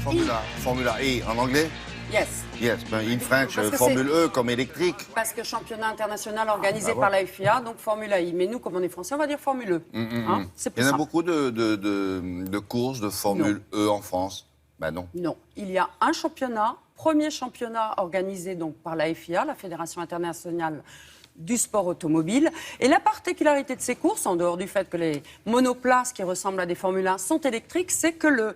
Formula E en anglais? Yes. Yes, in French, Parce que Formule E comme électrique. Parce que championnat international organisé par la FIA, donc Formula I. Mais nous, comme on est français, on va dire Formule E. Hein, c'est plus Il y en a simple. beaucoup de courses de Formule E en France? Ben non. Non, il y a un championnat, premier championnat organisé donc par la FIA, la Fédération internationale du sport automobile. Et la particularité de ces courses, en dehors du fait que les monoplaces qui ressemblent à des Formule 1 sont électriques, c'est que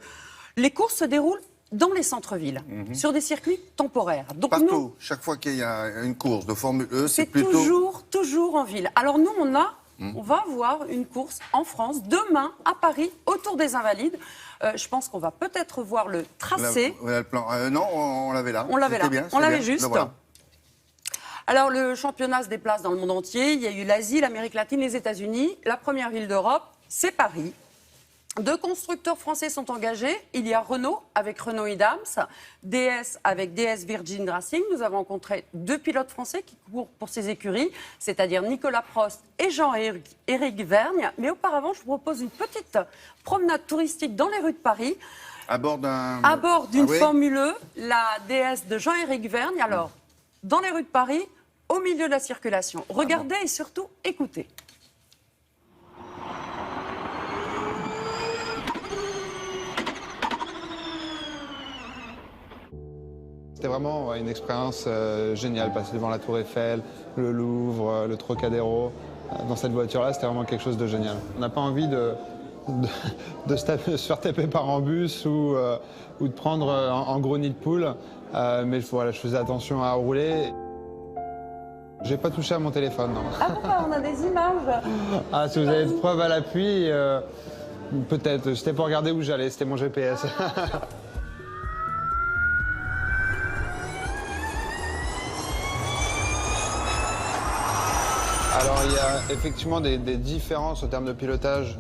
les courses se déroulent dans les centres-villes, sur des circuits temporaires. Donc Partout, nous, chaque fois qu'il y a une course de Formule E, c'est c'est plutôt... toujours en ville. Alors nous, on va avoir une course en France, demain, à Paris, autour des Invalides. Je pense qu'on va peut-être voir le tracé. Le plan. Non, on l'avait là. On l'avait là, Bien, on l'avait bien. juste. Le voilà. Alors le championnat se déplace dans le monde entier. Il y a eu l'Asie, l'Amérique latine, les États-Unis. La première ville d'Europe, c'est Paris. 2 constructeurs français sont engagés. Il y a Renault avec Renault Idams, DS avec DS Virgin Racing. Nous avons rencontré 2 pilotes français qui courent pour ces écuries, c'est-à-dire Nicolas Prost et Jean-Éric Vergne. Mais auparavant, je vous propose une petite promenade touristique dans les rues de Paris. À bord d'un... À bord d'une oui Formule E, la DS de Jean-Éric Vergne. Alors, dans les rues de Paris, au milieu de la circulation. Regardez et surtout écoutez. C'était vraiment une expérience géniale, passer devant la Tour Eiffel, le Louvre, le Trocadéro. Dans cette voiture-là, c'était vraiment quelque chose de génial. On n'a pas envie de se faire taper par un bus ou de prendre en gros nid de poule, mais voilà, je faisais attention à rouler. J'ai pas touché à mon téléphone, non. Ah bon, on a des images. Ah, si vous avez de preuves à l'appui, peut-être. C'était pour regarder où j'allais, c'était mon GPS. Alors, il y a effectivement des différences en termes de pilotage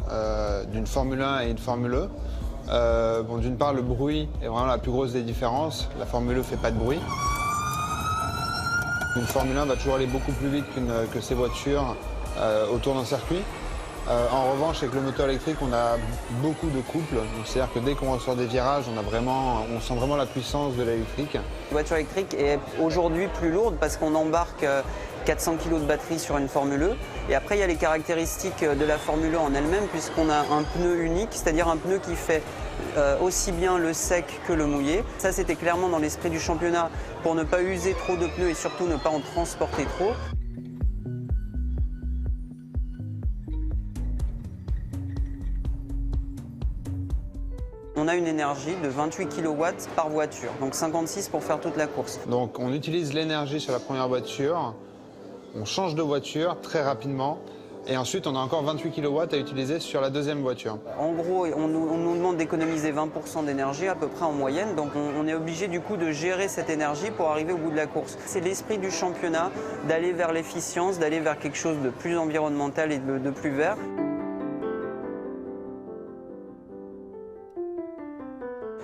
d'une Formule 1 et une Formule E. Bon, d'une part, le bruit est vraiment la plus grosse des différences. La Formule E ne fait pas de bruit. Une Formule 1 va toujours aller beaucoup plus vite que ces voitures autour d'un circuit. En revanche, avec le moteur électrique, on a beaucoup de couple. C'est-à-dire que dès qu'on ressort des virages, on sent vraiment la puissance de l'électrique. La voiture électrique est aujourd'hui plus lourde parce qu'on embarque 400 kg de batterie sur une Formule E. Et après, il y a les caractéristiques de la Formule E en elle-même, puisqu'on a un pneu unique, c'est-à-dire un pneu qui fait aussi bien le sec que le mouillé. Ça, c'était clairement dans l'esprit du championnat pour ne pas user trop de pneus et surtout ne pas en transporter trop. On a une énergie de 28 kW par voiture, donc 56 pour faire toute la course. Donc on utilise l'énergie sur la première voiture, on change de voiture très rapidement, et ensuite on a encore 28 kW à utiliser sur la deuxième voiture. En gros, on nous demande d'économiser 20% d'énergie à peu près en moyenne, donc on est obligé du coup de gérer cette énergie pour arriver au bout de la course. C'est l'esprit du championnat, d'aller vers l'efficience, d'aller vers quelque chose de plus environnemental et de plus vert.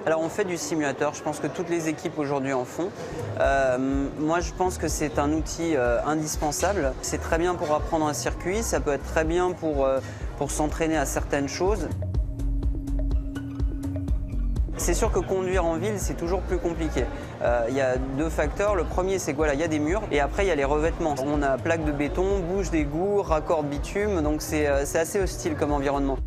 Alors on fait du simulateur, je pense que toutes les équipes aujourd'hui en font. Moi je pense que c'est un outil indispensable. C'est très bien pour apprendre un circuit, ça peut être très bien pour s'entraîner à certaines choses. C'est sûr que conduire en ville, c'est toujours plus compliqué. Il y a 2 facteurs. Le premier, c'est que voilà, il y a des murs et après, il y a les revêtements. On a plaques de béton, bouche d'égout, raccord de bitume, donc c'est assez hostile comme environnement.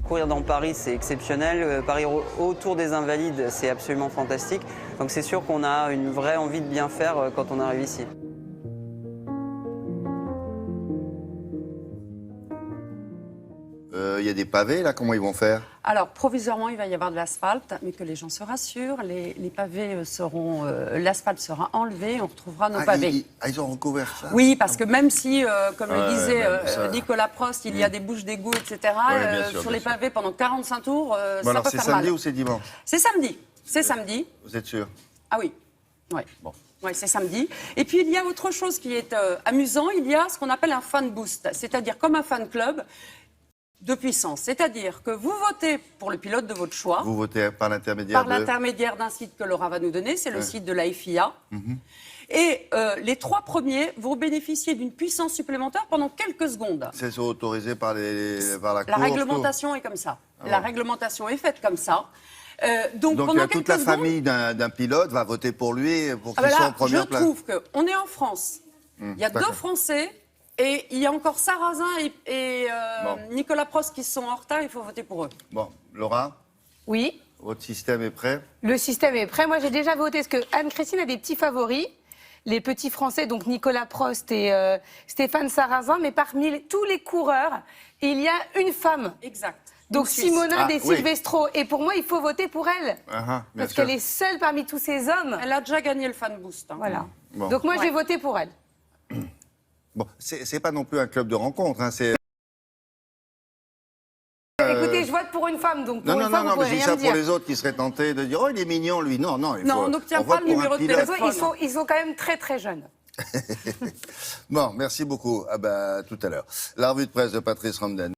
Courir dans Paris, c'est exceptionnel. Paris autour des Invalides, c'est absolument fantastique. Donc c'est sûr qu'on a une vraie envie de bien faire quand on arrive ici. Il y a des pavés, là, comment ils vont faire? Alors, provisoirement, il va y avoir de l'asphalte, mais que les gens se rassurent. Les pavés seront... l'asphalte sera enlevé, on retrouvera nos pavés. Ils ont recouvert ça? Oui, parce que même si, comme le disait ça... Nicolas Prost, il y a des bouches d'égout, etc., sur les pavés pendant 45 tours, ça alors, peut c'est faire mal. samedi ou c'est dimanche? C'est samedi. C'est samedi. Vous êtes sûr? Ah oui. Ouais. Bon. Oui, c'est samedi. Et puis, il y a autre chose qui est amusant. Il y a ce qu'on appelle un fan boost, c'est-à-dire comme un fan club de puissance. C'est-à-dire que vous votez pour le pilote de votre choix. Vous votez par l'intermédiaire d'un site que Laura va nous donner, c'est le site de la FIA. Et les 3 premiers vont bénéficier d'une puissance supplémentaire pendant quelques secondes. C'est autorisé par la Cour? La réglementation est comme ça. La réglementation est faite comme ça. Donc Donc pendant toute quelques la secondes, famille d'un pilote va voter pour lui pour qu'il ah ben soit là, en première place. je trouve qu'on est en France. Il y a deux d'accord. Français et il y a encore Sarrazin et Bon. Nicolas Prost qui sont en retard. Il faut voter pour eux. Bon, Laura, Oui, votre système est prêt? le système est prêt. Moi, j'ai déjà voté parce que Anne-Christine a des petits favoris. Les petits Français, donc Nicolas Prost et Stéphane Sarrazin. Mais parmi tous les coureurs, il y a une femme. Exact. Donc Une Suisse. Simona Ah, De oui. Silvestro. Et pour moi, il faut voter pour elle. Bien Parce sûr. qu'elle est seule parmi tous ces hommes. Elle a déjà gagné le fan boost. Hein. Voilà. Bon. Donc moi, Ouais. j'ai voté pour elle. Bon, c'est pas non plus un club de rencontre. Hein, c'est... Écoutez, je vote pour une femme, donc pour Non, une non, femme, non, vous mais pouvez je dis rien ça me pour dire. les autres qui seraient tentés de dire « Oh, il est mignon, lui ». Non, non, Non, on n'obtient pas vote le pour un numéro de pilote. De toute téléphone. façon, ils sont quand même très très jeunes. Bon, merci beaucoup. À tout à l'heure. La revue de presse de Patrice Ramden.